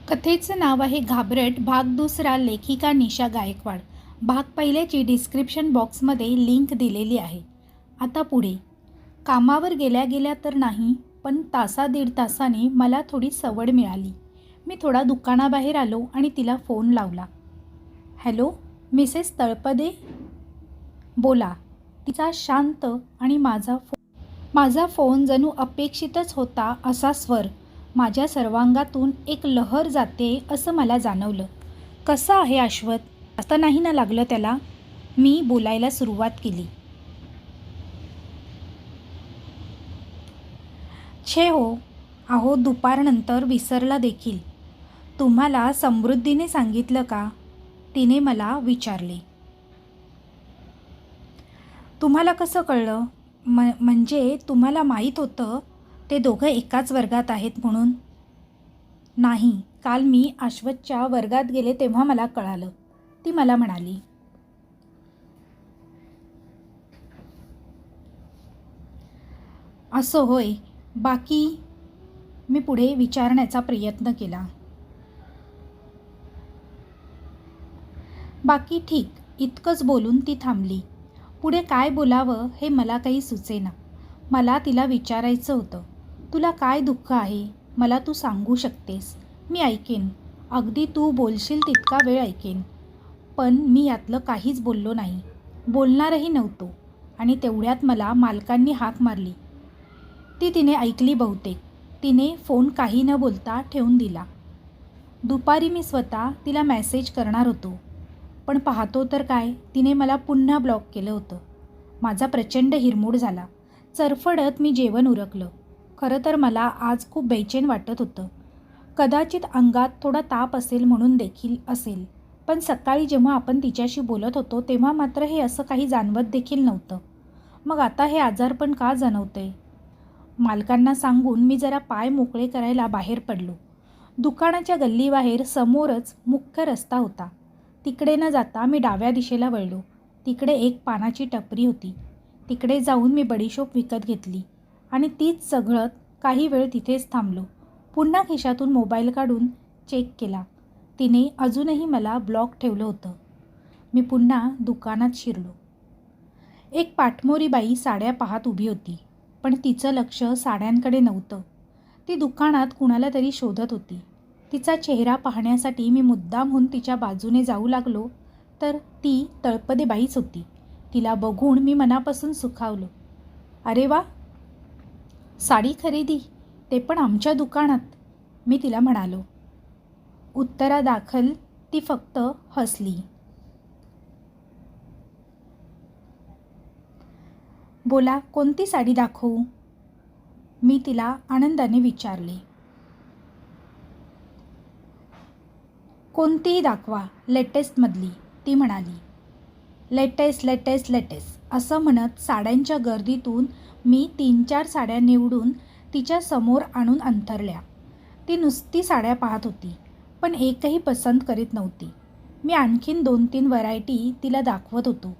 कथेचं नाव आहे घाबरट. भाग दुसरा. लेखिका निशा गायकवाड. भाग पहिल्याची डिस्क्रिप्शन बॉक्समध्ये लिंक दिलेली आहे. आता पुढे. कामावर गेल्या गेल्या तर नाही, पण दीड तासाने मला थोडी सवड मिळाली. मी थोडा दुकानाबाहेर आलो आणि तिला फोन लावला. हॅलो मिसेस तळपदे, बोला. तिचा शांत आणि माझा फोन जणू अपेक्षितच होता असा स्वर. माझ्या सर्वांगातून एक लहर जाते असं मला जाणवलं. कसं आहे अश्वथ? आता नाही ना लागलं त्याला? मी बोलायला सुरुवात केली. छे हो, अहो दुपारनंतर विसरला देखील. तुम्हाला समृद्धीने सांगितलं का? तिने मला विचारले. तुम्हाला कसं कळलं? म्हणजे तुम्हाला माहीत होतं ते दोघं एकाच वर्गात आहेत म्हणून? नाही, काल मी अश्वथच्या वर्गात गेले तेव्हा मला कळालं, ती मला म्हणाली. असं होय. बाकी? मी पुढे विचारण्याचा प्रयत्न केला. बाकी ठीक, इतकंच बोलून ती थांबली. पुढे काय बोलावं हे मला काही सुचेना. मला तिला विचारायचं होतं, तुला काय दुःख आहे? मला तू सांगू शकतेस, मी ऐकेन. अगदी तू बोलशील तितका वेळ ऐकेन. पण मी यातलं काहीच बोललो नाही, बोलणारही नव्हतो. आणि तेवढ्यात मला मालकांनी हाक मारली. ती तिने ऐकली बहुतेक. तिने फोन काही न बोलता ठेवून दिला. दुपारी मी स्वतः तिला मेसेज करणार होतो, पण पाहतो तर काय, तिने मला पुन्हा ब्लॉक केलं होतं. माझा प्रचंड हिरमोड झाला. चरफडत मी जेवण उरकलं. खरं तर मला आज खूप बेचैन वाटत होतं. कदाचित अंगात थोडा ताप असेल म्हणून देखील असेल, पण सकाळी जेव्हा आपण तिच्याशी बोलत होतो तेव्हा मात्र हे असं काही जाणवत देखील नव्हतं. मग आता हे आजारपण का जाणवतंय? मालकांना सांगून मी जरा पाय मोकळे करायला बाहेर पडलो. दुकानाच्या गल्लीबाहेर समोरच मुख्य रस्ता होता. तिकडे न जाता मी डाव्या दिशेला वळलो. तिकडे एक पानाची टपरी होती. तिकडे जाऊन मी बडीशोप विकत घेतली आणि तीच चघळत काही वेळ तिथेच थांबलो. पुन्हा खिशातून मोबाईल काढून चेक केला. तिने अजूनही मला ब्लॉक ठेवलं होतं. मी पुन्हा दुकानात शिरलो. एक पाठमोरी बाई साड्या पाहत उभी होती, पण तिचं लक्ष साड्यांकडे नव्हतं. ती दुकानात कुणाला तरी शोधत होती. तिचा चेहरा पाहण्यासाठी मी मुद्दामहून तिच्या बाजूने जाऊ लागलो, तर ती तळपदे बाईच होती. तिला बघून मी मनापासून सुखावलो. अरे वा, साडी खरेदी, ते पण आमच्या दुकानात, मी तिला म्हणालो. उत्तरादाखल ती फक्त हसली. बोला, कोणती साडी दाखवू? मी तिला आनंदाने विचारले. कोणतीही दाखवा, लेटेस्टमधली, ती म्हणाली. लेटेस्ट लेटेस्ट लेटेस्ट असं म्हणत साड्यांच्या गर्दीतून मी 3-4 साड्या निवडून तिच्या समोर आणून अंथरल्या. ती नुसती साड्या पाहत होती, पण एकही पसंत करीत नव्हती. मी आणखीन 2-3 व्हरायटी तिला दाखवत होतो.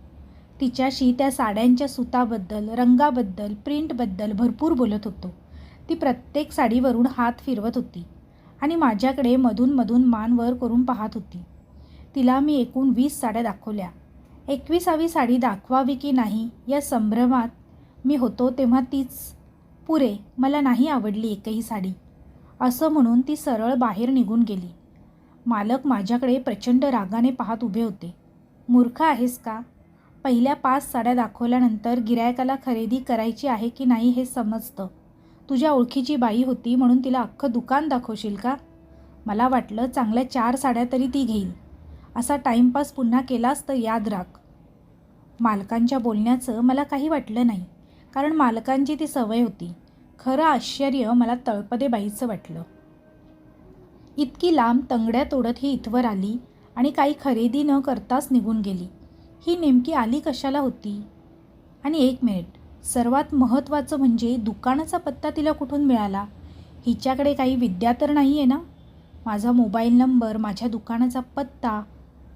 तिच्याशी त्या साड्यांच्या सुताबद्दल, रंगाबद्दल, प्रिंटबद्दल भरपूर बोलत होतो. ती प्रत्येक साडीवरून हात फिरवत होती आणि माझ्याकडे मधून मान वर करून पाहत होती. तिला मी एकूण 20 साड्या दाखवल्या. 21वी साडी दाखवावी की नाही या संभ्रमात मी होतो तेव्हा तीच. पुरे, मला नाही आवडली एकही साडी, असं म्हणून ती सरळ बाहेर निघून गेली. मालक माझ्याकडे प्रचंड रागाने पाहत उभे होते. मूर्ख आहेस का? पहिल्या 5 साड्या दाखवल्यानंतर गिरायकाला खरेदी करायची आहे की नाही हे समजतं. तुझ्या ओळखीची बाई होती म्हणून तिला अख्खं दुकान दाखवशील का? मला वाटलं चांगल्या 4 साड्या तरी ती घेईल. असा टाईमपास पुन्हा केलास तर याद राख. मालकांच्या बोलण्याचं मला काही वाटलं नाही, कारण मालकांची ती सवय होती. खरं आश्चर्य मला तळपदे बाईचं वाटलं. इतकी लांब तंगड्या तोडत ही इथवर आली आणि काही खरेदी न करताच निघून गेली. ही नेमकी आली कशाला होती? आणि एक मिनिट, सर्वात महत्त्वाचं म्हणजे दुकानाचा पत्ता तिला कुठून मिळाला? हिच्याकडे काही विद्या तर नाही आहे ना? माझा मोबाईल नंबर, माझ्या दुकानाचा पत्ता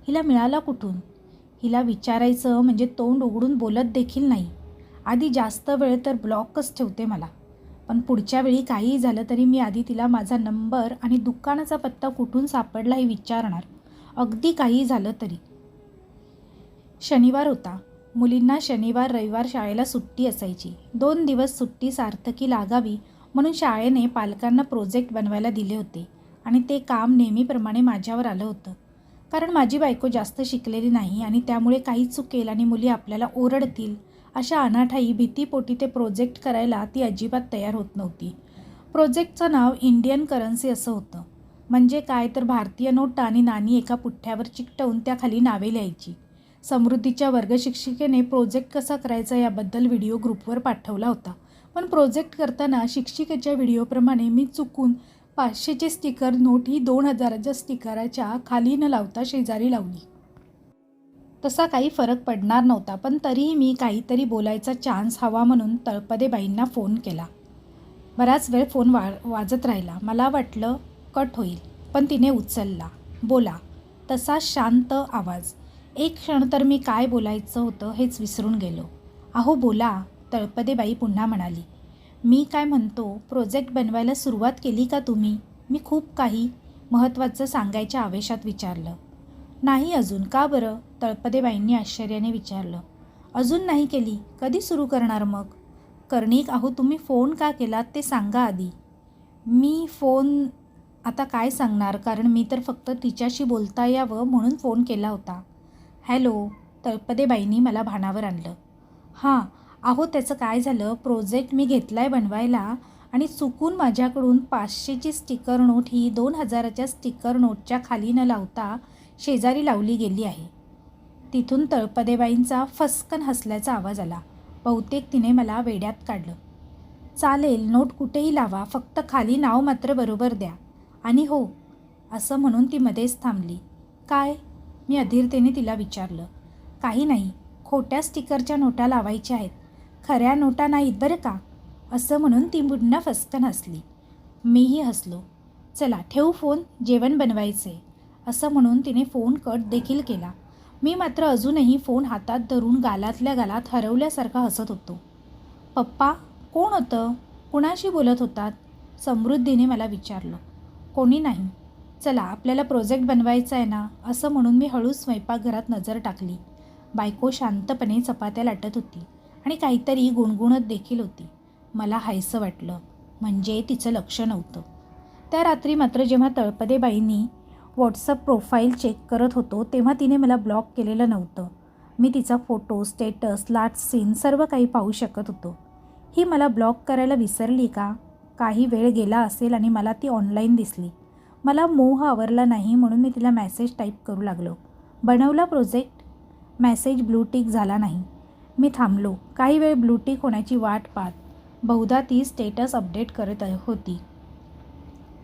हिला मिळाला कुठून? हिला विचारायचं म्हणजे तोंड उघडून बोलत देखील नाही. आधी जास्त वेळ तर ब्लॉकच ठेवते मला. पण पुढच्या वेळी काहीही झालं तरी मी आधी तिला माझा नंबर आणि दुकानाचा पत्ता कुठून सापडला हे विचारणार, अगदी काहीही झालं तरी. शनिवार होता. मुलींना शनिवार रविवार शाळेला सुट्टी असायची. 2 दिवस सुट्टी सार्थकी लागावी म्हणून शाळेने पालकांना प्रोजेक्ट बनवायला दिले होते आणि ते काम नेहमीप्रमाणे माझ्यावर आलं होतं. कारण माझी बायको जास्त शिकलेली नाही आणि त्यामुळे काही चुकेल आणि मुली आपल्याला ओरडतील अशा अनाठाई भीतीपोटी ते प्रोजेक्ट करायला ती अजिबात तयार होत नव्हती. प्रोजेक्टचं नाव इंडियन करन्सी असं होतं. म्हणजे काय तर भारतीय नोटा आणि नाणी एका पुठ्ठ्यावर चिकटवून त्याखाली नावे लिहायची. समृद्धीच्या वर्गशिक्षिकेने प्रोजेक्ट कसा करायचा याबद्दल व्हिडिओ ग्रुपवर पाठवला होता. पण प्रोजेक्ट करताना शिक्षिकेच्या व्हिडिओप्रमाणे मी चुकून 500ची स्टिकर नोट ही 2000च्या स्टिकराच्या खाली न लावता शेजारी लावली. तसा काही फरक पडणार नव्हता, पण तरीही मी काहीतरी बोलायचा चान्स हवा म्हणून तळपदे बाईंना फोन केला. बराच वेळ फोन वाजत राहिला. मला वाटलं कट होईल, पण तिने उचलला. बोला. तसा शांत आवाज. एक क्षण तर मी काय बोलायचं होतं हेच विसरून गेलो. अहो बोला, तळपदे बाई पुन्हा म्हणाली. मी काय म्हणतो, प्रोजेक्ट बनवायला सुरुवात केली का तुम्ही? मी खूप काही महत्त्वाचं सांगायच्या आवेशात विचारलं. नाही अजून. का बरं? तळपदे बाईंनी आश्चर्याने विचारलं. अजून नाही केली? कधी सुरू करणार मग? कर्णिक, अहो तुम्ही फोन का केलात ते सांगा आधी. मी फोन आता काय सांगणार, कारण मी तर फक्त तिच्याशी बोलता यावं म्हणून फोन केला होता. हॅलो. तळपदे बाईंनी मला भानावर आणलं. हां, अहो त्याचं काय झालं, प्रोजेक्ट मी घेतलाय बनवायला आणि चुकून माझ्याकडून 500ची स्टिकर नोट ही 2000च्या स्टिकर नोटच्या खाली न लावता शेजारी लावली गेली आहे. तिथून तळपदेबाईंचा फस्कन हसल्याचा आवाज आला. बहुतेक तिने मला वेड्यात काढलं. चालेल, नोट कुठेही लावा, फक्त खाली नाव मात्र बरोबर द्या. आणि हो, असं म्हणून ती मध्येच थांबली. काय? मी अधीरतेने तिला विचारलं. काही नाही, खोट्या स्टिकरच्या नोटा लावायच्या आहेत, खऱ्या नोटा नाहीत बरं का. असं म्हणून ती पुन्हा फस्कन हसली. मीही हसलो. चला ठेवू फोन, जेवण बनवायचे, असं म्हणून तिने फोन कट देखील केला. मी मात्र अजूनही फोन हातात धरून गालातल्या गालात हरवल्यासारखा हसत होतो. पप्पा? कोण होतं? कुणाशी बोलत होतात? समृद्धीने मला विचारलं. कोणी नाही. चला आपल्याला प्रोजेक्ट बनवायचा आहे ना, असं म्हणून मी हळूच स्वयंपाकघरात नजर टाकली. बायको शांतपणे चपात्या लाटत होती आणि काहीतरी गुणगुणत देखील होती. मला हायसं वाटलं, म्हणजे तिचं लक्ष नव्हतं. त्या रात्री मात्र जेव्हा तळपदेबाईंनी व्हॉट्सअप प्रोफाईल चेक करत होतो तेव्हा तिने मला ब्लॉक केलेलं नव्हतं. मी तिचा फोटो, स्टेटस, लास्ट सीन सर्व काही पाहू शकत होतो. ही मला ब्लॉक करायला विसरली का? काही वेळ गेला असेल आणि मला ती ऑनलाईन दिसली. मला मोह आवरला नाही म्हणून मी तिला मेसेज टाईप करू लागलो. बनवला प्रोजेक्ट? मेसेज ब्लूटिक झाला नाही. मी थांबलो. काही वेळ ब्लूटिक होण्याची वाट पाहत. बहुधा ती स्टेटस अपडेट करत होती.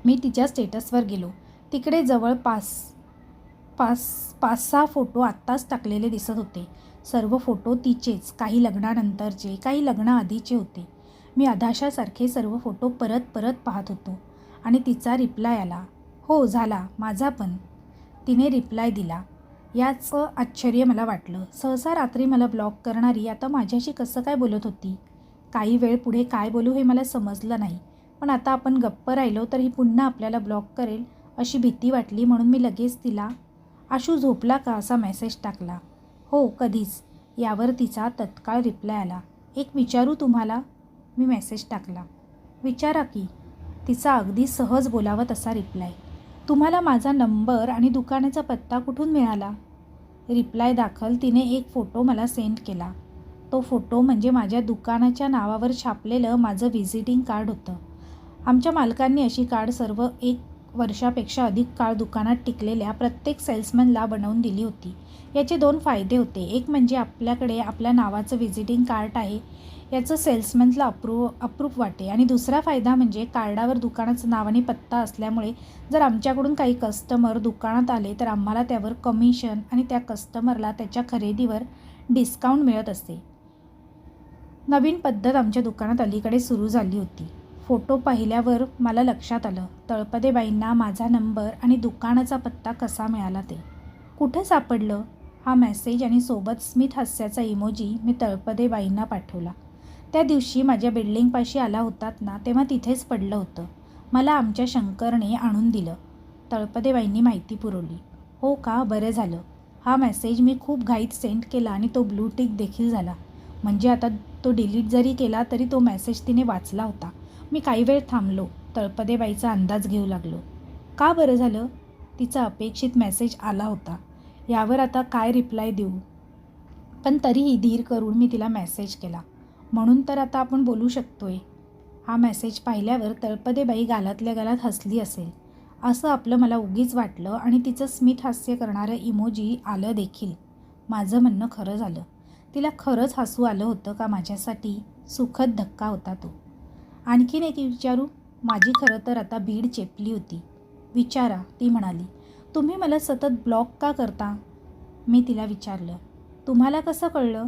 मी तिच्या स्टेटसवर गेलो. तिकडे जवळपास 5-6 फोटो आत्ताच टाकलेले दिसत होते. सर्व फोटो तिचेच, काही लग्नानंतरचे, काही लग्नाआधीचे होते. मी अधाशासारखे सर्व फोटो परत परत पाहत होतो आणि तिचा रिप्लाय आला. हो झाला, माझा पण. तिने रिप्लाय दिला. याचं आश्चर्य मला वाटलं. सहसा रात्री मला ब्लॉक करणारी आता माझ्याशी कसं काय बोलत होती? काही वेळ पुढे काय बोलू हे मला समजलं नाही. पण आता आपण गप्प राहिलो तर ही पुन्हा आपल्याला ब्लॉक करेल अशी भीती वाटली म्हणून मी लगेच तिला आशू झोपला का असा मेसेज टाकला. हो कधीच. यावर तिचा तत्काळ रिप्लाय आला. एक विचारू तुम्हाला? मी मेसेज टाकला. विचारा की. तिचा अगदी सहज बोलावं तसा रिप्लाय. तुम्हाला माझा नंबर आणि दुकानाचा पत्ता कुठून मिळाला? रिप्लाय दाखल तिने एक फोटो मला सेंड केला. तो फोटो म्हणजे माझ्या दुकानाच्या नावावर छापलेलं माझं व्हिजिटिंग कार्ड होतं. आमच्या मालकांनी अशी कार्ड सर्व 1 वर्षापेक्षा अधिक काळ दुकानात टिकलेल्या प्रत्येक सेल्समनला बनवून दिली होती. याचे 2 फायदे होते. एक म्हणजे आपल्याकडे आपल्या नावाचं व्हिजिटिंग कार्ड आहे याचं सेल्समनला अप्रूप वाटे आणि दुसरा फायदा म्हणजे कार्डावर दुकानाचं नाव आणि पत्ता असल्यामुळे जर आमच्याकडून काही कस्टमर दुकानात आले तर आम्हाला त्यावर कमिशन आणि त्या कस्टमरला त्याच्या खरेदीवर डिस्काउंट मिळत असते. नवीन पद्धत आमच्या दुकानात अलीकडे सुरू झाली होती. फोटो पाहिल्यावर मला लक्षात आलं तळपदेबाईंना माझा नंबर आणि दुकानाचा पत्ता कसा मिळाला ते. कुठं सापडलं? हा मेसेज आणि सोबत स्मित हास्याचा इमोजी मी तळपदेबाईंना पाठवला. त्या दिवशी माझ्या बिल्डिंगपाशी आला होतात ना, तेव्हा तिथेच पडलं होतं. मला आमच्या शंकरने आणून दिलं. तळपदेबाईंनी माहिती पुरवली. हो का, बरं झालं. हा मेसेज मी खूप घाईत सेंड केला आणि तो ब्लू टिक देखील झाला. म्हणजे आता तो डिलीट जरी केला तरी तो मेसेज तिने वाचला होता. मी काही वेळ थांबलो. तळपदेबाईचा अंदाज घेऊ लागलो. का बरं झालं? तिचा अपेक्षित मेसेज आला होता. यावर आता काय रिप्लाय देऊ? पण तरीही धीर करून मी तिला मेसेज केला. म्हणून तर आता आपण बोलू शकतोय. हा मेसेज पाहिल्यावर तळपदेबाई गालातल्या गालात हसली असेल असं आपलं मला उगीच वाटलं आणि तिचं स्मित हास्य करणारं इमोजी आलं देखील. माझं म्हणणं खरं झालं. तिला खरंच हसू आलं होतं का माझ्यासाठी सुखद धक्का होता तो. आणखीन एक विचारू? माझी खरं तर आता बीड चेपली होती. विचारा, ती म्हणाली. तुम्ही मला सतत ब्लॉक का करता? मी तिला विचारलं. तुम्हाला कसं कळलं?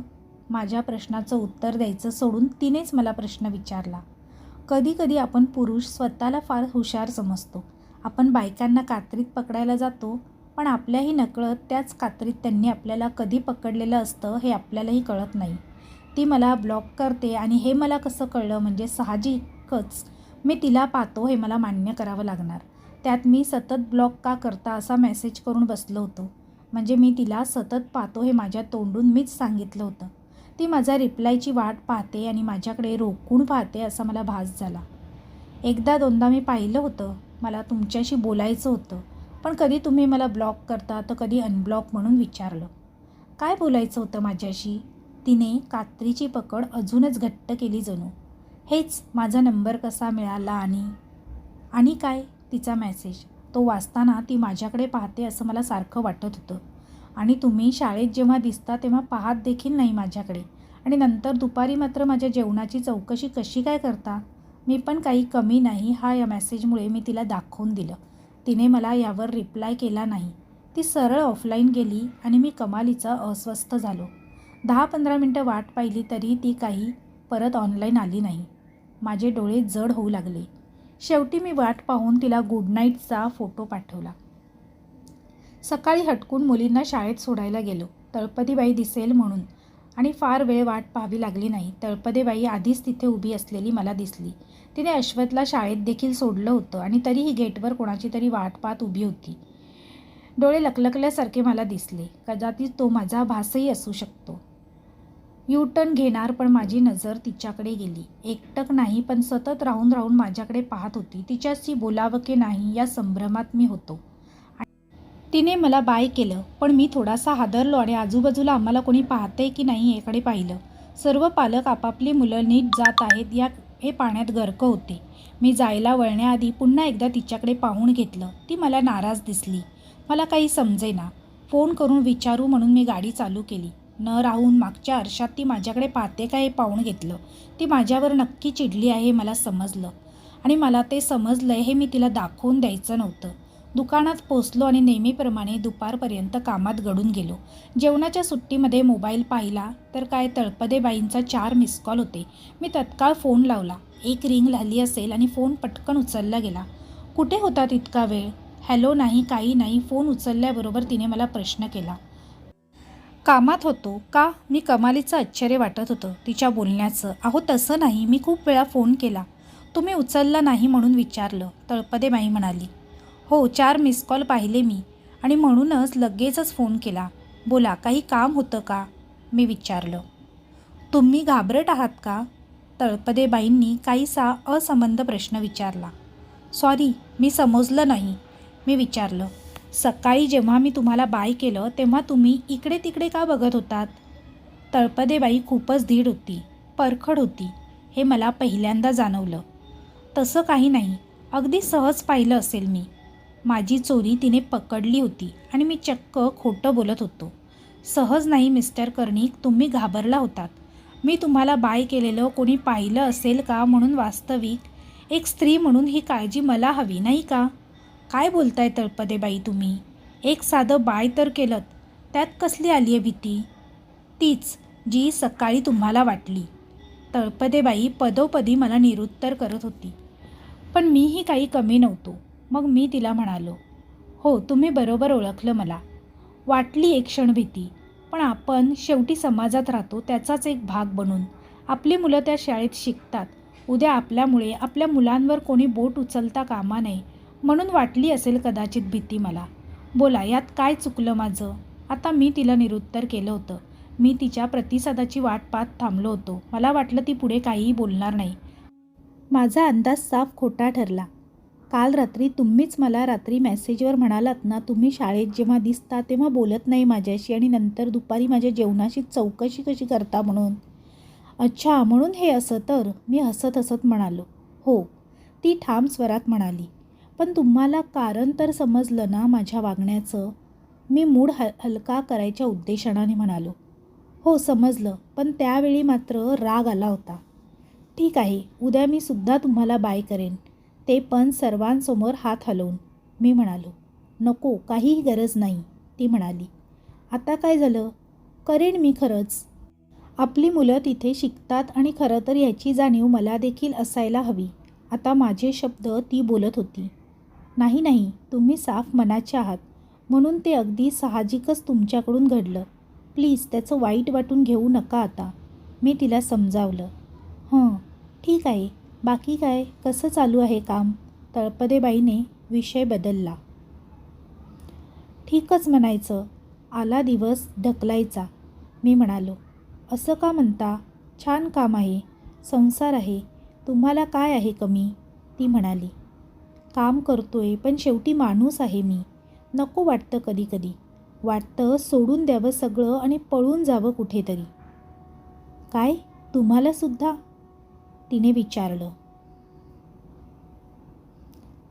माझ्या प्रश्नाचं उत्तर द्यायचं सोडून तिनेच मला प्रश्न विचारला. कधी कधी आपण पुरुष स्वतःला फार हुशार समजतो. आपण बायकांना कात्रीत पकडायला जातो, पण आपल्याही नकळत त्याच कात्रीत त्यांनी आपल्याला कधी पकडलेलं असतं हे आपल्यालाही कळत नाही. ती मला ब्लॉक करते आणि हे मला कसं कळलं म्हणजे साहजिकच मी तिला पाहतो हे मला मान्य करावं लागणार. त्यात मी सतत ब्लॉक का करता असा मेसेज करून बसलो होतो. म्हणजे मी तिला सतत पाहतो हे माझ्या तोंडून मीच सांगितलं होतं. ती माझा रिप्लायची वाट पाहते आणि माझ्याकडे रोखून पाहते असा मला भास झाला. एकदा दोनदा मी पाहिलं होतं. मला तुमच्याशी बोलायचं होतं, पण कधी तुम्ही मला ब्लॉक करता तर कधी अनब्लॉक म्हणून विचारलं. काय बोलायचं होतं माझ्याशी? तिने कात्रीची पकड अजूनच घट्ट केली जणू. हेच, माझा नंबर कसा मिळाला आणि काय? तिचा मेसेज. तो वाचताना ती माझ्याकडे पाहते असं मला सारखं वाटत होतं. आणि तुम्ही शाळेत जेव्हा दिसता तेव्हा पाहत देखील नाही माझ्याकडे, आणि नंतर दुपारी मात्र माझ्या जेवणाची चौकशी कशी काय करता? मी पण काही कमी नाही हा या मेसेजमुळे मी तिला दाखवून दिलं. तिने मला यावर रिप्लाय केला नाही. ती सरळ ऑफलाईन गेली आणि मी कमालीचा अस्वस्थ झालो. 10-15 मिनटं वाट पाहिली तरी ती काही परत ऑनलाईन आली नाही. माझे डोळे जड होऊ लागले. शेवटी मी वाट पाहून तिला गुड नाईटचा फोटो पाठवला. सकाळी हटकून मुलींना शाळेत सोडायला गेलो, तळपदेबाई दिसेल म्हणून, आणि फार वेळ वाट पाहावी लागली नाही. तळपदेबाई आधीच तिथे उभी असलेली मला दिसली. तिने अश्वथला शाळेत देखील सोडलं होतं आणि तरीही गेटवर कोणाची तरी वाट पाहत उभी होती. डोळे लकलकल्यासारखे मला दिसले. कदाचित तो माझा भासही असू शकतो. यू-टर्न घेणार पण माझी नजर तिच्याकडे गेली. एकटक नाही, पण सतत राहून राहून माझ्याकडे पाहत होती. तिच्याशी बोलावं की नाही या संभ्रमात मी होतो. तिने मला बाय केलं, पण मी थोडासा हादरलो आणि आजूबाजूला आम्हाला कोणी पाहतंय की नाही याकडे पाहिलं. सर्व पालक आपापली मुलं नीट जात आहेत हे पाहण्यात गर्क होते. मी जायला वळण्याआधी पुन्हा एकदा तिच्याकडे पाहून घेतलं. ती मला नाराज दिसली. मला काही समजेना. फोन करून विचारू म्हणून मी गाडी चालू केली. न राहून मागच्या आरशात ती माझ्याकडे पाहते का हे पाहून घेतलं. ती माझ्यावर नक्की चिडली आहे हे मला समजलं, आणि मला ते समजलंय हे मी तिला दाखवून द्यायचं नव्हतं. दुकानात पोचलो आणि नेहमीप्रमाणे दुपारपर्यंत कामात गढून गेलो. जेवणाच्या सुट्टीमध्ये मोबाईल पाहिला तर काय, तळपदेबाईंचा 4 मिस कॉल होते. मी तत्काळ फोन लावला. एक रिंग झाली असेल आणि फोन पटकन उचलला गेला. कुठे होता इतका वेळ? हॅलो नाही, काही नाही. फोन उचलल्याबरोबर तिने मला प्रश्न केला. कामात होतो का? मी कमालीचं आश्चर्य वाटत होतं तिच्या बोलण्याचं. अहो तसं नाही, मी खूप वेळा फोन केला, तुम्ही उचलला नाही म्हणून विचारलं. तळपदेबाई म्हणाली. हो, 4 मिस कॉल पाहिले मी आणि म्हणूनच लगेचच फोन केला. बोला, काही काम होतं का? मी विचारलं. तुम्ही घाबरट आहात का? तळपदेबाईंनी काहीसा असंबद्ध प्रश्न विचारला. सॉरी, मी समजलं नाही. मी विचारलं. सकाळी जेव्हा मी तुम्हाला बाय केलं तेव्हा तुम्ही इकडे तिकडे का बघत होतात? तळपदेबाई खूपच धीड होती, परखड होती. हे मला पहिल्यांदा जाणवलं. तसं काही नाही, अगदी सहज पाहिलं असेल मी. माझी चोरी तिने पकडली होती आणि मी चक्क खोटं बोलत होतो. सहज नाही मिस्टर कर्णिक, तुम्ही घाबरला होतात. मी तुम्हाला बाय केलेलं कोणी पाहिलं असेल का म्हणून. वास्तविक एक स्त्री म्हणून ही काळजी मला हवी नाही का? काय बोलताय तळपदेबाई तुम्ही? एक साधं बाय तर केलं, त्यात कसली आली आहे भीती? तीच जी सकाळी तुम्हाला वाटली. तळपदेबाई पदोपदी मला निरुत्तर करत होती. पण मीही काही कमी नव्हतो. मग मी तिला म्हणालो. हो, तुम्ही बरोबर ओळखलं मला. वाटली एक क्षण भीती, पण आपण शेवटी समाजात राहतो त्याचाच एक भाग बनून. आपली मुलं त्या शाळेत शिकतात. उद्या आपल्यामुळे आपल्या मुलांवर कोणी बोट उचलता कामा नये म्हणून वाटली असेल कदाचित भीती मला. बोला, यात काय चुकलं माझं? आता मी तिला निरुत्तर केलं होतं. मी तिच्या प्रतिसादाची वाट पाहत थांबलो होतो. मला वाटलं ती पुढे काहीही बोलणार नाही. माझा अंदाज साफ खोटा ठरला. काल रात्री तुम्हीच मला रात्री मेसेजवर म्हणालात ना, तुम्ही शाळेत जेव्हा दिसता तेव्हा बोलत नाही माझ्याशी आणि नंतर दुपारी माझ्या जेवणाची चौकशी कशी करता म्हणून. अच्छा, म्हणून हे असं तर? मी हसत हसत म्हणालो. हो, ती ठाम स्वरात म्हणाली. पण तुम्हाला कारण तर समजलं ना माझ्या वागण्याचं? मी मूड हलका करायच्या उद्देशाने म्हणालो. हो समजलं, पण त्यावेळी मात्र राग आला होता. ठीक आहे, उद्या मी सुद्धा तुम्हाला बाय करेन, ते पण सर्वांसमोर हात हलवून. मी म्हणालो. नको, काहीही गरज नाही, ती म्हणाली. आता काय झालं? करेन मी खरंच. आपली मुलं तिथे शिकतात आणि खरं तर याची जाणीव मला देखील असायला हवी. आता माझे शब्द ती बोलत होती. नाही नाही, तुम्ही साफ मनाचे आहात म्हणून ते अगदी साहजिकच तुमच्याकडून घडलं. प्लीज त्याचं वाईट वाटून घेऊ नका आता, मी तिला समजावलं. ठीक आहे, बाकी काय, कसं चालू आहे काम? तळपदेबाईने विषय बदलला. ठीकच म्हणायचं, आला दिवस ढकलायचा, मी म्हणालो. असं का म्हणता? छान काम आहे, संसार आहे, तुम्हाला काय आहे कमी? ती म्हणाली. काम करतोय पण शेवटी माणूस आहे मी. नको वाटतं कधी कधी. वाटतं सोडून द्यावं सगळं आणि पळून जावं कुठेतरी. काय, तुम्हाला सुद्धा? तिने विचारलं.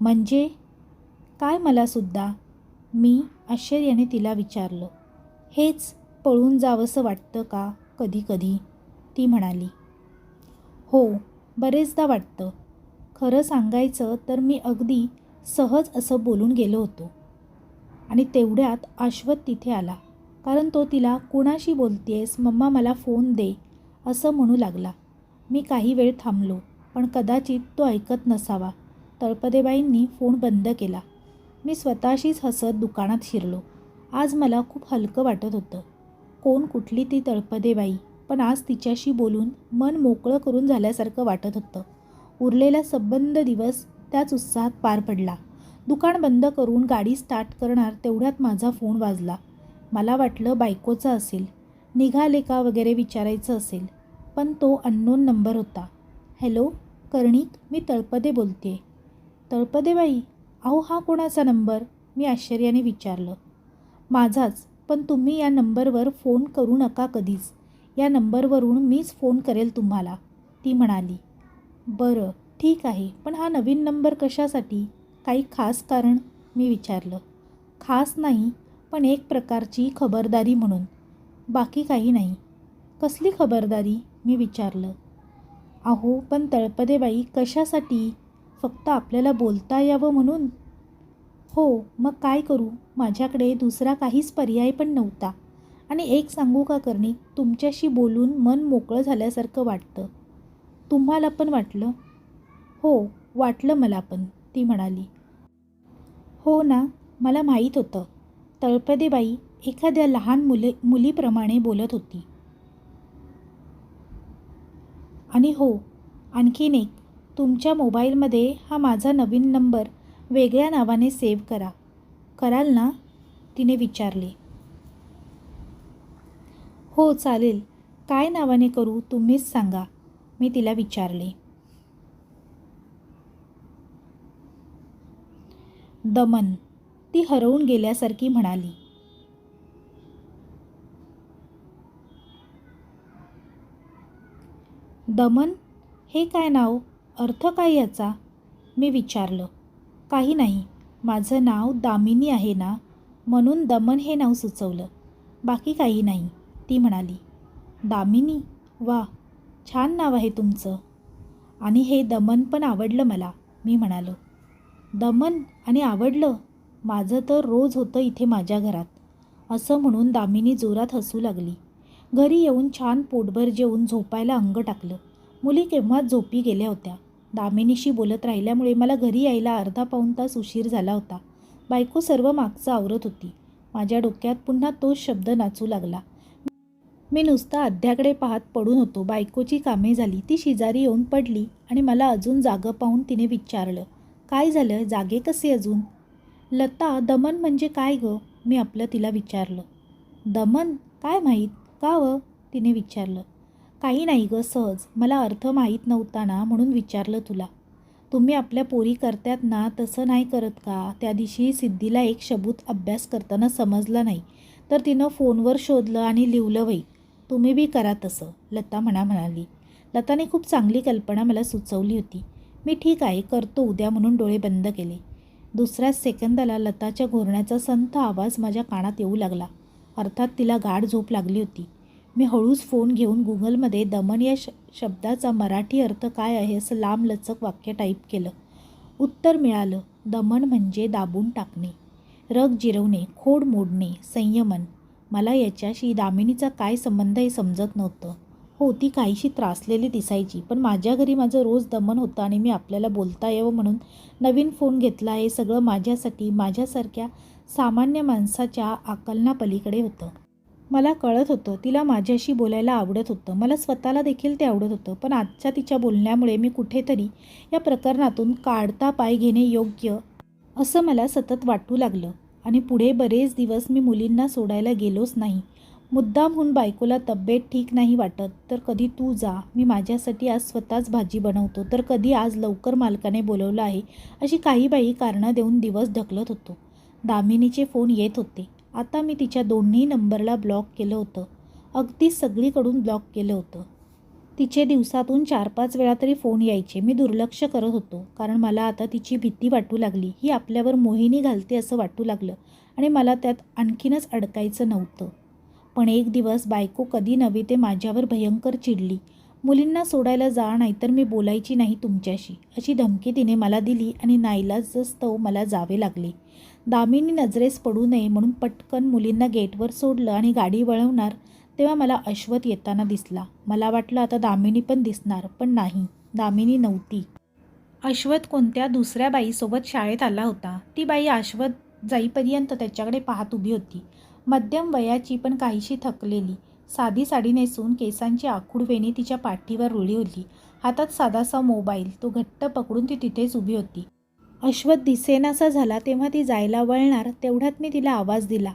म्हणजे काय मला सुद्धा? मी आश्चर्याने तिला विचारलं. हेच, पळून जावंसं वाटतं का कधी कधी? ती म्हणाली. हो, बरेचदा वाटतं. खरं सांगायचं तर मी अगदी सहज असं बोलून गेलो होतो. आणि तेवढ्यात आश्वत तिथे आला, कारण तो तिला कुणाशी बोलतेस मम्मा, मला फोन दे असं म्हणू लागला. मी काही वेळ थांबलो, पण कदाचित तो ऐकत नसावा. तळपदेबाईंनी फोन बंद केला. मी स्वतःशीच हसत दुकानात शिरलो. आज मला खूप हलकं वाटत होतं. कोण कुठली ती तळपदेबाई, पण आज तिच्याशी बोलून मन मोकळं करून झाल्यासारखं वाटत होतं. उरलेला संबंध दिवस त्याच उत्साहात पार पडला. दुकान बंद करून गाडी स्टार्ट करणार तेवढ्यात माझा फोन वाजला. मला वाटलं बायकोचा असेल, निघाले का वगैरे विचारायचं असेल, पण तो अननोन नंबर होता. हॅलो कर्णिक, मी तळपदे बोलते. तळपदेबाई? अहो, हा कोणाचा नंबर? मी आश्चर्याने विचारलं. माझाच, पण तुम्ही या नंबरवर फोन करू नका कधीच. या नंबरवरून मीच फोन करेल तुम्हाला, ती म्हणाली. बरं, ठीक आहे, पण हा नवीन नंबर कशासाठी? काही खास कारण? मी विचारलं. खास नाही, पण एक प्रकारची खबरदारी म्हणून, बाकी काही नाही. कसली खबरदारी? मी विचारलं. अहो, पण तळपदेबाई कशासाठी? फक्त आपल्याला बोलता यावं म्हणून? हो, मग काय करू? माझ्याकडे दुसरा काहीच पर्याय पण नव्हता. आणि एक सांगू का कर्णिक, तुमच्याशी बोलून मन मोकळं झाल्यासारखं वाटतं. तुम्हाला पण वाटलं? हो, वाटलं मला पण, ती म्हणाली. हो ना, मला माहीत होतं. तळपदेबाई एखाद्या लहान मुलीप्रमाणे बोलत होती. आणि हो, आणखीन एक, तुमच्या मोबाईलमध्ये हा माझा नवीन नंबर वेगळ्या नावाने सेव्ह करा. कराल ना? तिने विचारले. हो चालेल. काय नावाने करू तुम्हीच सांगा, मी तिला विचारले. दमन, ती हरवून गेल्यासारखी म्हणाली. दमन? हे काय नाव? अर्थ काय याचा? मी विचारलं. काही नाही, माझं नाव दामिनी आहे ना, म्हणून दमन हे नाव सुचवलं, बाकी काही नाही, ती म्हणाली. दामिनी? वा, छान नाव आहे तुमचं. आणि हे दमन पण आवडलं मला, मी म्हणालो. दमन आणि आवडलं? माझं तर रोज होतं इथे माझ्या घरात. असं म्हणून दामिनी जोरात हसू लागली. घरी येऊन छान पोटभर जेवून झोपायला अंग टाकलं. मुली केव्हाच झोपी गेल्या होत्या. दामिनीशी बोलत राहिल्यामुळे मला घरी यायला अर्धा पाऊण तास उशीर झाला होता. बायको सर्व मागचं आवरत होती. माझ्या डोक्यात पुन्हा तोच शब्द नाचू लागला. मी नुसता अध्याकडे पाहत पडून होतो. बायकोची कामे झाली. ती शेजारी येऊन पडली आणि मला अजून जागं पाहून तिने विचारलं, काय झालं, जागे कसे अजून? लता, दमन म्हणजे काय गं? मी आपलं तिला विचारलं. दमन? काय माहीत? का व? तिने विचारलं. काही नाही गं, सहज. मला अर्थ माहीत नव्हता ना, म्हणून विचारलं तुला. तुम्ही आपल्या पोरी करतात ना, तसं नाही करत का? त्या दिवशी सिद्धीला एक शबूत अभ्यास करताना समजला नाही, तर तिनं फोनवर शोधलं आणि लिहिलं वही. तुम्ही बी करा तसं, लता म्हणाली. लताने खूप चांगली कल्पना मला सुचवली होती. मी ठीक आहे, करतो उद्या म्हणून डोळे बंद केले. दुसऱ्याच सेकंदाला लताच्या घोरण्याचा संथ आवाज माझ्या कानात येऊ लागला. अर्थात तिला गाढ झोप लागली होती. मी हळूच फोन घेऊन गुगलमध्ये दमन या शब्दाचा मराठी अर्थ काय आहे असं लांबलचक वाक्य टाईप केलं. उत्तर मिळालं. दमन म्हणजे दाबून टाकणे, रग जिरवणे, खोड मोडणे, संयमन. मला याच्याशी दामिनीचा काय संबंध हे समजत नव्हतं. हो, ती काहीशी त्रासलेली दिसायची, पण माझ्या घरी माझं रोज दमन होतं आणि मी आपल्याला बोलता यावं म्हणून नवीन फोन घेतला. हे सगळं माझ्यासाठी, माझ्यासारख्या सामान्य माणसाच्या आकलनापलीकडे होतं. मला कळत होतं तिला माझ्याशी बोलायला आवडत होतं. मला स्वतःला देखील ते आवडत होतं. पण आजच्या तिच्या बोलण्यामुळे मी कुठेतरी या प्रकरणातून काढता पाय घेणे योग्य असं मला सतत वाटू लागलं. आणि पुढे बरेच दिवस मी मुलींना सोडायला गेलोच नाही. मुद्दामहून बायकोला तब्येत ठीक नाही वाटत तर कधी तू जा, मी माझ्यासाठी आज स्वतःच भाजी बनवतो, तर कधी आज लवकर मालकाने बोलवलं आहे, अशी काही बाई कारणं देऊन दिवस ढकलत होतो. दामिनीचे फोन येत होते. आता मी तिच्या दोन्ही नंबरला ब्लॉक केलं होतं. अगदी सगळीकडून ब्लॉक केलं होतं. तिचे दिवसातून 4-5 वेळा तरी फोन यायचे. मी दुर्लक्ष करत होतो, कारण मला आता तिची भीती वाटू लागली. ही आपल्यावर मोहिनी घालते असं वाटू लागलं आणि मला त्यात आणखीनच अडकायचं नव्हतं. पण एक दिवस बायको कधी नव्हे ते माझ्यावर भयंकर चिडली. मुलींना सोडायला जा, नाहीतर मी बोलायची नाही तुमच्याशी, अशी धमकी तिने मला दिली आणि नाईलाजास्तव मला जावे लागले. दामिनी नजरेस पडू नये म्हणून पटकन मुलींना गेटवर सोडलं आणि गाडी वळवणार तेव्हा मला अश्वथ येताना दिसला. मला वाटलं आता दामिनी पण दिसणार, पण नाही, दामिनी नव्हती. अश्वथ कोणत्या दुसऱ्या बाईसोबत शाळेत आला होता. ती बाई अश्वथ जाईपर्यंत त्याच्याकडे पाहत उभी होती. मध्यम वयाची, पण काहीशी थकलेली. साधी साडी नेसून केसांची आखूड वेणी तिच्या पाठीवर रुळली होती. हातात साधासा मोबाईल. तो घट्ट पकडून ती तिथेच उभी होती. अश्वथ दिसेनासा झाला तेव्हा ती जायला वळणार तेवढ्यात मी तिला आवाज दिला.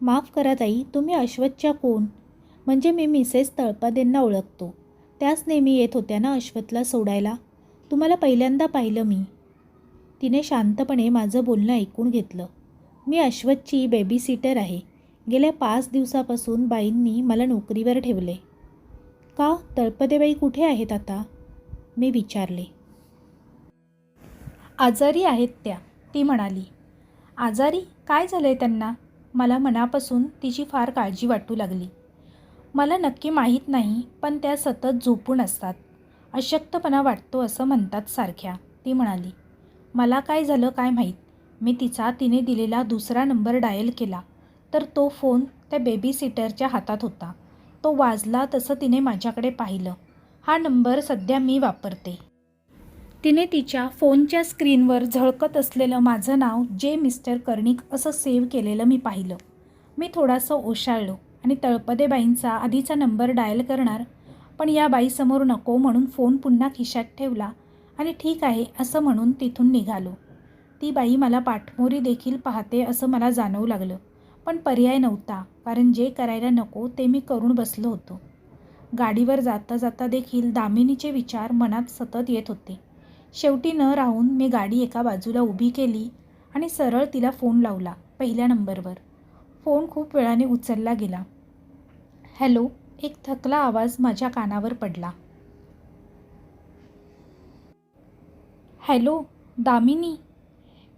माफ करा ताई, तुम्ही अश्वथच्या कोण? म्हणजे मी मिसेस तळपादेंना ओळखतो. त्याच नेहमी येत होत्या ना अश्वथला सोडायला? तुम्हाला पहिल्यांदा पाहिलं मी. तिने शांतपणे माझं बोलणं ऐकून घेतलं. मी अश्वथची बेबी सिटर आहे. गेल्या 5 दिवसापासून बाईंनी मला नोकरीवर ठेवले. का? तळपदेबाई कुठे आहेत आता? मी विचारले. आजारी आहेत त्या, ती म्हणाली. आजारी? काय झालं आहे त्यांना? मला मनापासून तिची फार काळजी वाटू लागली. मला नक्की माहीत नाही, पण त्या सतत झोपून असतात. अशक्तपणा वाटतो असं म्हणतात सारख्या, ती म्हणाली. मला काय झालं काय माहीत. मी तिने दिलेला दुसरा नंबर डायल केला, तर तो फोन त्या बेबी सिटरच्या हातात होता. तो वाजला तसं तिने माझ्याकडे पाहिलं. हा नंबर सध्या मी वापरते. तिने तिच्या फोनच्या स्क्रीनवर झळकत असलेलं माझं नाव मिस्टर कर्णिक असं सेव्ह केलेलं मी पाहिलं. मी थोडासं ओशाळलो आणि तळपदेबाईंचा आधीचा नंबर डायल करणार, पण या बाईसमोर नको म्हणून फोन पुन्हा खिशात ठेवला आणि ठीक आहे असं म्हणून तिथून निघालो. ती बाई मला पाठमोरी देखील पाहते असं मला जाणवू लागलं, पण पर्याय नव्हता, कारण जे करायला नको ते मी करून बसलो होतो. गाडीवर जाता जाता देखील दामिनीचे विचार मनात सतत येत होते. शेवटी न राहून मी गाडी एका बाजूला उभी केली आणि सरळ तिला फोन लावला, पहिल्या नंबरवर. फोन खूप वेळाने उचलला गेला. हॅलो, एक थकला आवाज माझ्या कानावर पडला. हॅलो, दामिनी,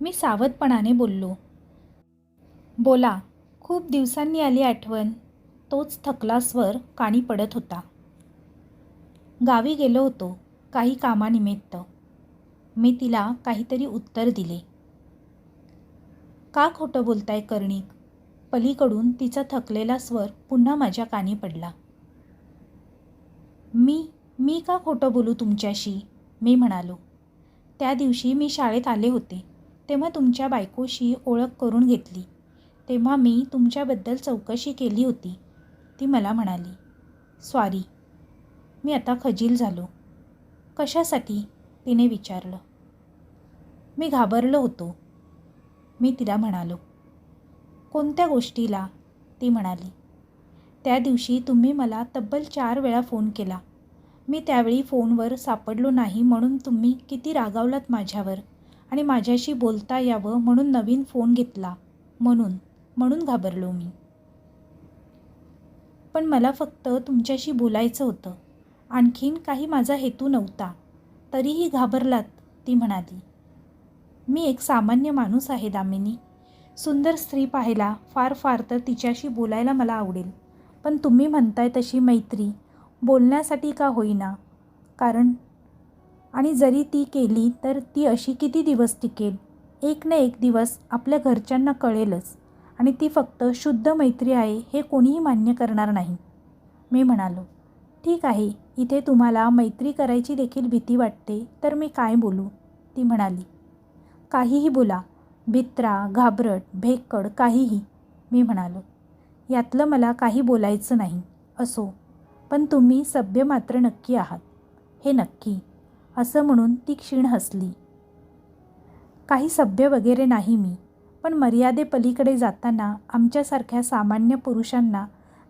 मी सावधपणाने बोललो. बोला. खूप दिवसांनी आली आठवण. तोच थकला स्वर कानी पडत होता. गावी गेलो होतो, काही कामानिमित्त. मी तिला काहीतरी उत्तर दिले. का खोटं बोलताय कर्णिक? पलीकडून तिचा थकलेला स्वर पुन्हा माझ्या कानी पडला. मी का खोटं बोलू तुमच्याशी? मी म्हणालो. त्या दिवशी मी शाळेत आले होते, तेव्हा तुमच्या बायकोशी ओळख करून घेतली. तेव्हा मी तुमच्याबद्दल चौकशी केली होती. ती मला म्हणाली. सॉरी. मी आता खजील झालो. कशासाठी? तिने विचारलं. मी घाबरलो होतो, मी तिला म्हणालो. कोणत्या गोष्टीला? ती म्हणाली. त्या दिवशी तुम्ही मला तब्बल 4 वेळा फोन केला. मी त्यावेळी फोनवर सापडलो नाही म्हणून तुम्ही किती रागावलात माझ्यावर आणि माझ्याशी बोलता यावं म्हणून नवीन फोन घेतला. म्हणून घाबरलो मी. पण मला फक्त तुमच्याशी बोलायचं होतं. आणखीन काही माझा हेतू नव्हता. तरीही घाबरलात, ती म्हणाली. मी एक सामान्य माणूस आहे दामिनी. सुंदर स्त्री पाहायला फार तर तिच्याशी बोलायला मला आवडेल. पण तुम्ही म्हणताय तशी मैत्री बोलण्यासाठी का होईना. आणि जरी ती केली तर ती अशी किती दिवस टिकेल. एक ना एक दिवस आपल्या घरच्यांना कळेलच आणि ती फक्त शुद्ध मैत्री आहे हे कोणीही मान्य करणार नाही. मी म्हणालो. ठीक आहे, इथे तुम्हाला मैत्री करायची देखील भीती वाटते तर मी काय बोलू? ती म्हणाली. काहीही बोला. भित्रा, घाबरट, भेक्कड, काहीही. मी म्हणालो. यातलं मला काही बोलायचं नाही. असो, पण तुम्ही सभ्य मात्र नक्की आहात. हे नक्की. असं म्हणून ती क्षीण हसली. काही सभ्य वगैरे नाही मी, पण मर्यादेपलीकडे जाताना आमच्यासारख्या सामान्य पुरुषांना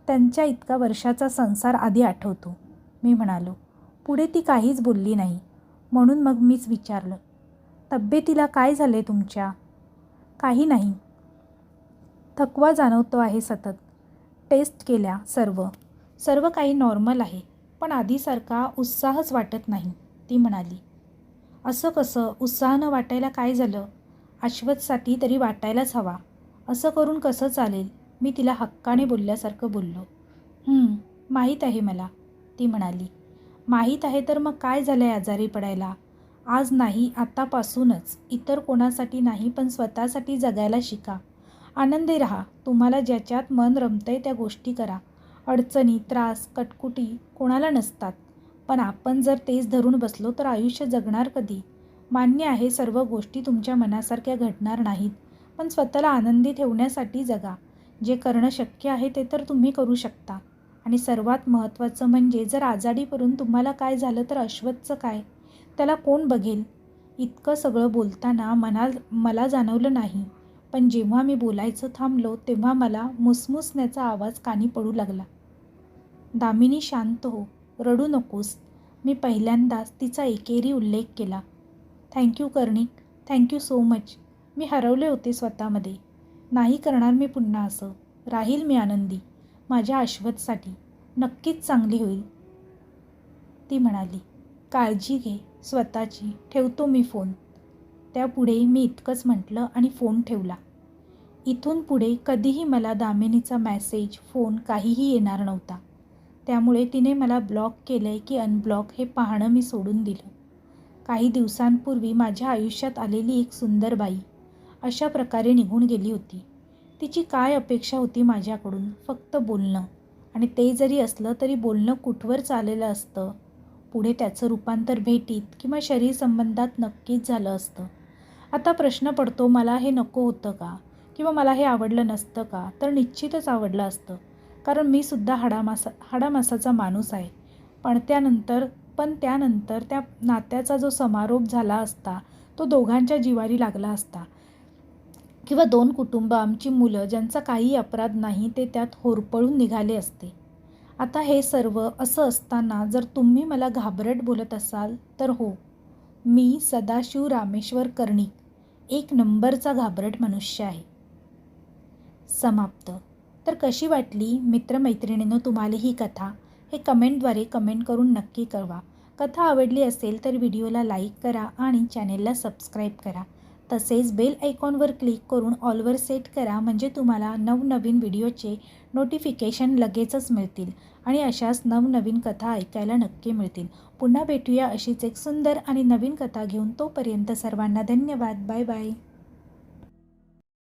त्यांच्या इतका वर्षाचा संसार आधी आठवतो. मी म्हणालो. पुढे ती काहीच बोलली नाही. म्हणून मग मीच विचारलं. तब्येतीला काय झाले तुमच्या? काही नाही. थकवा जाणवतो आहे सतत. टेस्ट केल्या सर्व काही नॉर्मल आहे, पण आधीसारखा उत्साहच वाटत नाही, ती म्हणाली. असं कसं? उत्साह न वाटायला काय झालं? अश्वथसाठी तरी वाटायलाच हवा. असं करून कसं चालेल? मी तिला हक्काने बोलल्यासारखं बोललो. माहीत आहे मला, ती म्हणाली. माहीत आहे तर मग काय झालं आहे आजारी पडायला? आज नाही, आतापासूनच. इतर कोणासाठी नाही, पण स्वतःसाठी जगायला शिका. आनंदी राहा. तुम्हाला ज्याच्यात मन रमतंय त्या गोष्टी करा. अडचणी, त्रास, कटकुटी कोणाला नसतात, पण आपण जर तेच धरून बसलो तर आयुष्य जगणार कधी? मान्य आहे सर्व गोष्टी तुमच्या मनासारख्या घडणार नाहीत, पण स्वतःला आनंदी ठेवण्यासाठी जगा. जे करणं शक्य आहे ते तर तुम्ही करू शकता. आणि सर्वात महत्त्वाचं म्हणजे जर आजारी पडून तुम्हाला काय झालं तर अश्वथचं काय? त्याला कोण बघेल? इतकं सगळं बोलताना मला जाणवलं नाही, पण जेव्हा मी बोलायचं थांबलो तेव्हा मला मुसमुसण्याचा आवाज कानी पडू लागला. दामिनी, शांत हो. रडू नकोस. मी पहिल्यांदाच तिचा एकेरी उल्लेख केला. Thank you Karnik. Thank you so much. मी हरवले होते स्वतःमध्ये. नाही करणार मी पुन्हा असं. राहील मी आनंदी. माझ्या अश्वथसाठी. नक्कीच चांगली होईल, ती म्हणाली. काळजी घे स्वतःची. ठेवतो मी फोन. त्यापुढे मी इतकंच म्हटलं आणि फोन ठेवला. इथून पुढे कधीही मला दामिनीचा मेसेज, फोन काहीही येणार नव्हता. त्यामुळे तिने मला ब्लॉक केलंय की अनब्लॉक हे पाहणं मी सोडून दिलं. काही दिवसांपूर्वी माझ्या आयुष्यात आलेली एक सुंदर बाई अशा प्रकारे निघून गेली होती. तिची काय अपेक्षा होती माझ्याकडून? फक्त बोलणं. आणि ते जरी असलं तरी बोलणं कुठवर चाललेलं असतं. पुढे त्याचं रूपांतर भेटीत किंवा शरीर संबंधात नक्कीच झालं असतं. आता प्रश्न पडतो, मला हे नको होतं का? किंवा मला हे आवडलं नसतं का? तर निश्चितच आवडलं असतं, कारण मी सुद्धा हाडामासाचा माणूस आहे. पण त्यानंतर त्या नात्याचा जो समारोप झाला असता तो दोघांच्या जिवारी लागला असता. किंवा 2 कुटुंब, आमची मुलं ज्यांचा काही अपराध नाही ते त्यात होरपळून निघाले असते. आता हे सर्व असं असताना जर तुम्ही मला घाबरट बोलत असाल तर हो, मी सदाशिव रामेश्वर कर्णिक, 1 नंबरचा घाबरट मनुष्य आहे. समाप्त. तर कशी वाटली मित्रमैत्रिणींनो तुम्हाला ही कथा? हे कमेंटद्वारे कमेंट करून नक्की कळवा. कथा आवडली असेल तर व्हिडिओला लाईक करा आणि चॅनेलला सबस्क्राईब करा. तसेच बेल आयकॉनवर क्लिक करून ऑलवर सेट करा, म्हणजे तुम्हाला नवनवीन व्हिडिओचे नोटिफिकेशन लगेचच मिळतील आणि अशाच नवनवीन कथा ऐकायला नक्की मिळतील. पुन्हा भेटूया अशीच एक सुंदर आणि नवीन कथा घेऊन. तोपर्यंत सर्वांना धन्यवाद. Bye bye.